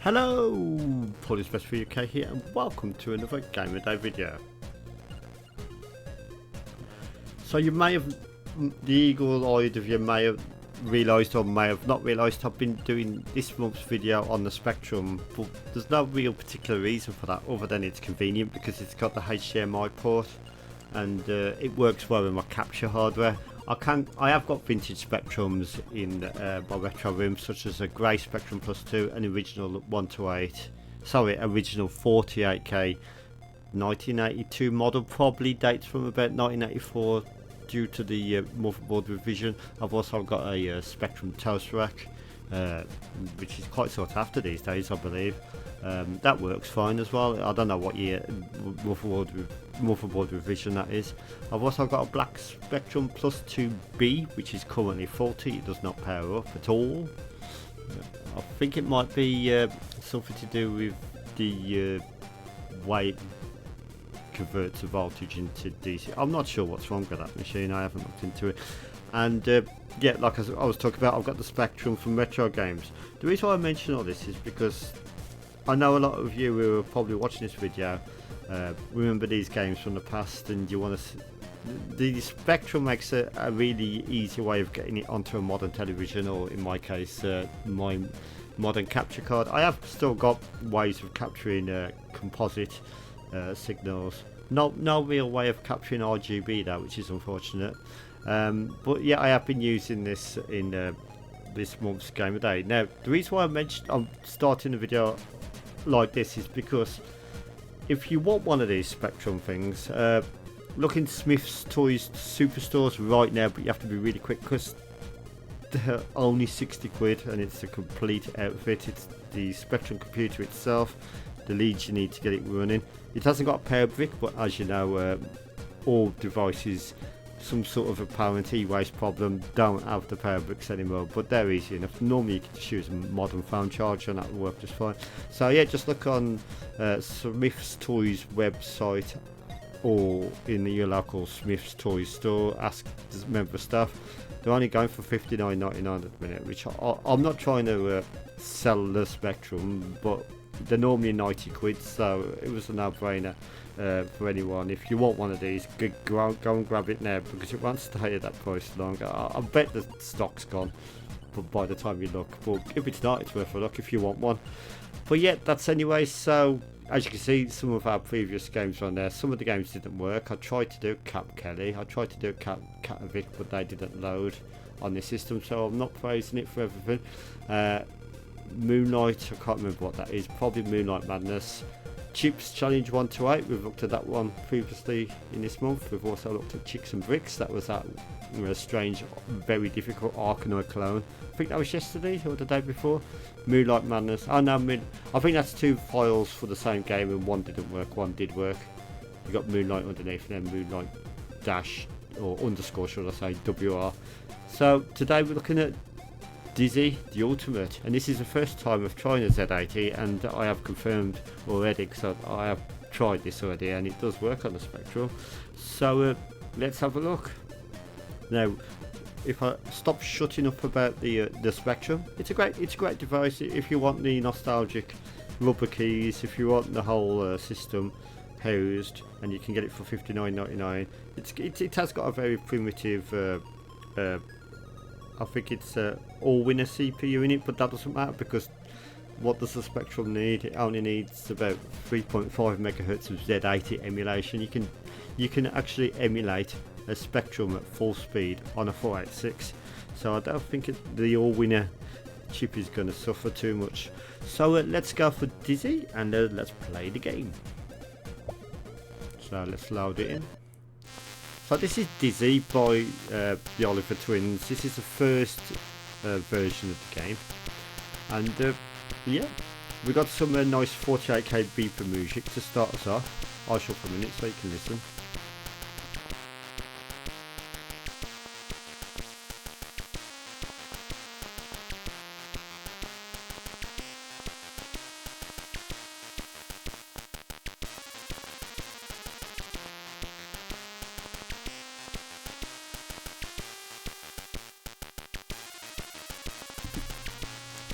Hello, Paulies Best for UK here, and welcome to another Game of Day video. So you may have, the eagle-eyed of you may have realised or may have not realised I've been doing this month's video on the Spectrum, but there's no real particular reason for that other than it's convenient because it's got the HDMI port and it works well with my capture hardware. I have got vintage Spectrums in my retro room, such as a grey Spectrum Plus 2, an original 128, sorry, original 48K 1982 model, probably dates from about 1984 due to the motherboard revision. I've also got a Spectrum toast rack, which is quite sought after these days, I believe. That works fine as well. I don't know what year motherboard revision that is. I've also got a black Spectrum Plus 2B, which is currently faulty. It does not power up at all. I think it might be something to do with the way it converts the voltage into DC. I'm not sure what's wrong with that machine. I haven't looked into it. And yeah, like I was talking about, I've got the Spectrum from Retro Games. The reason why I mention all this is because I know a lot of you who are probably watching this video remember these games from the past, and you want to. The Spectrum makes a really easy way of getting it onto a modern television, or in my case, my modern capture card. I have still got ways of capturing composite signals. No real way of capturing RGB though, which is unfortunate. But yeah, I have been using this in this month's Game of Day. Now, the reason why I'm starting the video like this is because if you want one of these Spectrum things, look in Smith's Toys Superstores right now, but you have to be really quick because they're only 60 quid and it's a complete outfit. It's the Spectrum computer itself, the leads you need to get it running. It hasn't got a power brick, but as you know, all devices, some sort of apparent e-waste problem, don't have the power bricks anymore, but they're easy enough. Normally you can just use a modern phone charger and that will work just fine. So yeah, just look on Smith's Toys website or in your local Smith's Toys store, ask the member staff. They're only going for $59.99 at the minute, which I'm not trying to sell the Spectrum, but they're normally 90 quid, so it was a no-brainer for anyone. If you want one of these, go and grab it now, because it won't stay at that price long. I bet the stock's gone by the time you look, but if it's not, it's worth a look if you want one. But yeah, that's anyway. So as you can see, some of our previous games are on there. Some of the games didn't work. I tried to do Cap Kelly, I tried to do Katowice, but they didn't load on the system, so I'm not praising it for everything. Moonlight, I can't remember what that is, probably Moonlight Madness. Chips Challenge 128, we've looked at that one previously in this month. We've also looked at Chicks and Bricks, that was that strange, very difficult Arkanoid clone. I think that was yesterday or the day before. Moonlight Madness, oh no, I think that's two files for the same game and one didn't work, one did work. You got Moonlight underneath and then Moonlight dash, or underscore should I say, WR. So today we're looking at Dizzy the Ultimate, and this is the first time of trying a Z80, and I have confirmed already because I have tried this already and it does work on the Spectrum. So let's have a look. Now, if I stop shutting up about the Spectrum, it's a great device if you want the nostalgic rubber keys, if you want the whole system housed, and you can get it for $59.99. It has got a very primitive I think it's Allwinner CPU in it, but that doesn't matter because what does the Spectrum need? It only needs about 3.5 megahertz of Z80 emulation. You can actually emulate a Spectrum at full speed on a 486. So I don't think the Allwinner chip is going to suffer too much. So let's go for Dizzy and let's play the game. So let's load it in. So this is Dizzy by the Oliver Twins. This is the first version of the game, and yeah, we got some nice 48k beeper music to start us off. I'll shut for a minute so you can listen.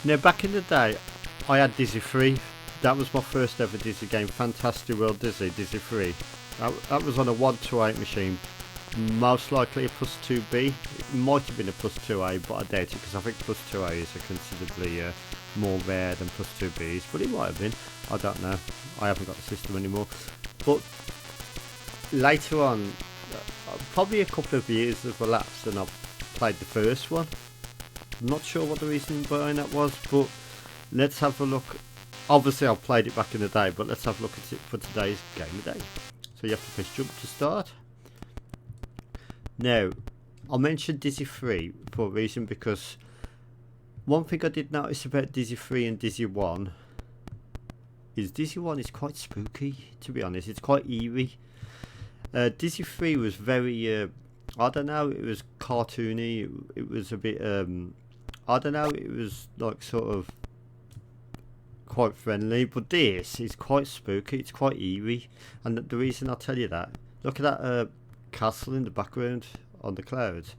Now back in the day, I had Dizzy 3. That was my first ever Dizzy game. Fantastic World Dizzy 3. That was on a 128 machine. Most likely a plus 2B. It might have been a plus 2A, but I doubt it because I think plus 2As are considerably more rare than plus 2Bs. But it might have been. I don't know. I haven't got the system anymore. But later on, probably a couple of years have elapsed and I've played the first one. I'm not sure what the reason behind that was, but let's have a look. Obviously I've played it back in the day, but let's have a look at it for today's game of day. So you have to press jump to start. Now, I mentioned Dizzy 3 for a reason, because one thing I did notice about Dizzy 3 and Dizzy 1 is Dizzy 1 is quite spooky, to be honest. It's quite eerie. Dizzy 3 was very, I don't know, it was cartoony. It was a bit, I don't know, it was like sort of quite friendly. But this is quite spooky, it's quite eerie. And the reason I'll tell you that, look at that castle in the background on the clouds.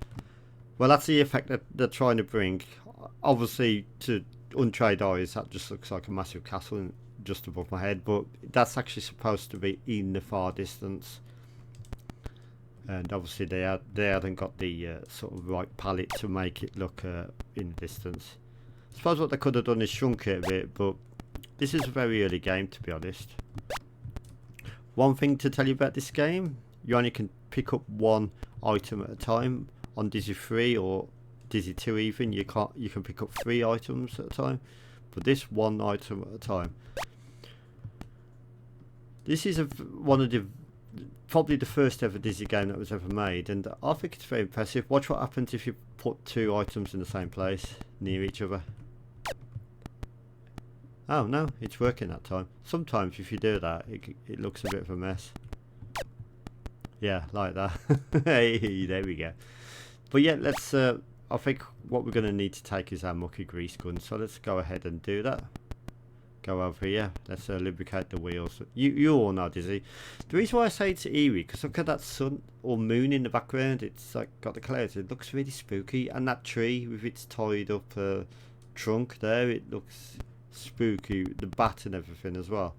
Well, that's the effect that they're trying to bring. Obviously, to untrained eyes, that just looks like a massive castle just above my head, but that's actually supposed to be in the far distance. And obviously they hadn't got the sort of right palette to make it look in the distance. I suppose what they could have done is shrunk it a bit, but this is a very early game, to be honest. One thing to tell you about this game, you only can pick up one item at a time. On Dizzy 3 or Dizzy 2 even, you can pick up 3 items at a time, but this one item at a time. This is one of the probably the first ever Dizzy game that was ever made, and I think it's very impressive. Watch what happens if you put 2 items in the same place near each other. Oh no, it's working that time. Sometimes if you do that, it looks a bit of a mess. Yeah, like that. Hey, there we go. But yeah, let's I think what we're going to need to take is our mucky grease gun, so let's go ahead and do that. Go over here, let's lubricate the wheels. You all know Dizzy. The reason why I say it's eerie, because look at that sun or moon in the background. It's like got the clouds. It looks really spooky, and that tree with its tied up trunk there, it looks spooky. The bat and everything as well.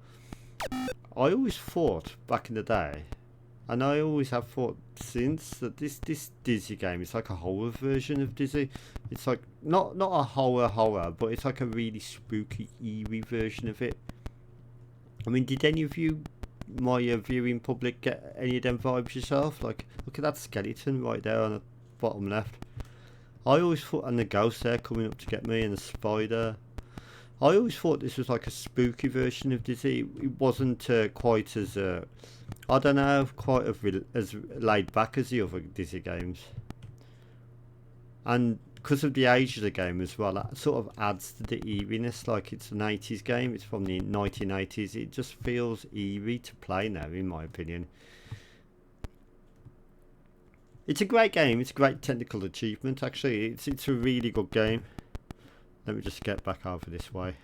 I always thought back in the day, and I always have thought since, that this Dizzy game is like a horror version of Dizzy. It's like not a horror, but it's like a really spooky, eerie version of it. I mean, did any of you, my viewing public, get any of them vibes yourself? Like, look at that skeleton right there on the bottom left. I always thought, and the ghost there coming up to get me, and the spider. I always thought this was like a spooky version of Dizzy. It wasn't quite as, I don't know, quite as laid back as the other Dizzy games. And because of the age of the game as well, that sort of adds to the eeriness. Like, it's an 80s game, it's from the 1980s. It just feels eerie to play now, in my opinion. It's a great game. It's a great technical achievement, actually. It's a really good game. Let me just get back over this way.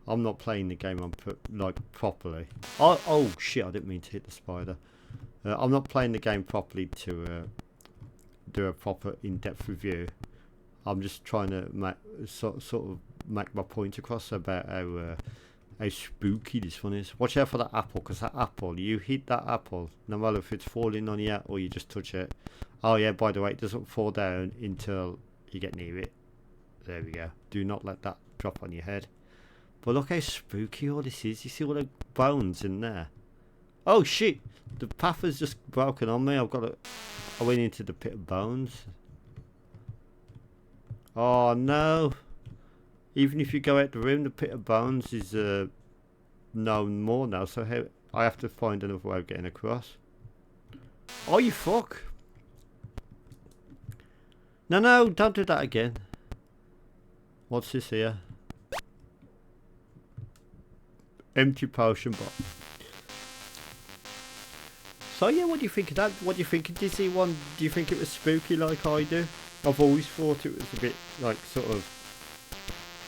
I'm not playing the game on like properly. Oh shit! I didn't mean to hit the spider. I'm not playing the game properly to do a proper in-depth review. I'm just trying to sort of make my point across about how spooky this one is. Watch out for that apple, because that apple, you hit that apple, no matter if it's falling on you or you just touch it. Oh yeah, by the way, it doesn't fall down until you get near it. There we go. Do not let that drop on your head. But look how spooky all this is. You see all the bones in there. Oh shit! The path has just broken on me. I went into the pit of bones. Oh no! Even if you go out the room, the pit of bones is no more now. So I have to find another way of getting across. Oh you fuck! No, don't do that again. What's this here? Empty potion box. So yeah, what do you think of that? What do you think of Dizzy 1? Do you think it was spooky like I do? I've always thought it was a bit like sort of,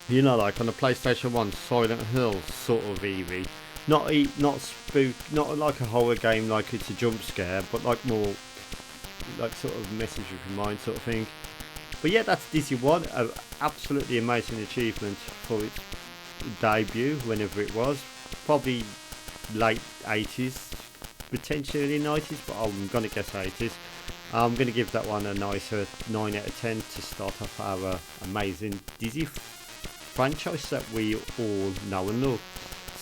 you know, like on the PlayStation 1 Silent Hill sort of eerie. Not spook, not like a horror game like it's a jump scare, but like more like sort of message with your mind sort of thing. But yeah, that's Dizzy 1, an absolutely amazing achievement for its debut, whenever it was, probably late 80s, potentially 90s, but I'm gonna guess 80s. I'm gonna give that one a nice 9 out of 10 to start off our amazing Dizzy franchise that we all know and love.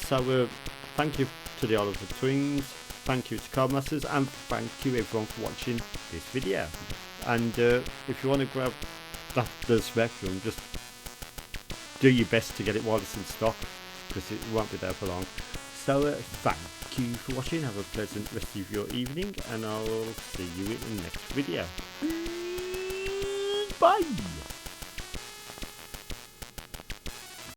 So thank you to the Oliver Twins, thank you to Codemasters, and thank you everyone for watching this video. And if you want to grab the Spectrum, just do your best to get it while it's in stock, because it won't be there for long. So thank you for watching, have a pleasant rest of your evening, and I'll see you in the next video. Bye!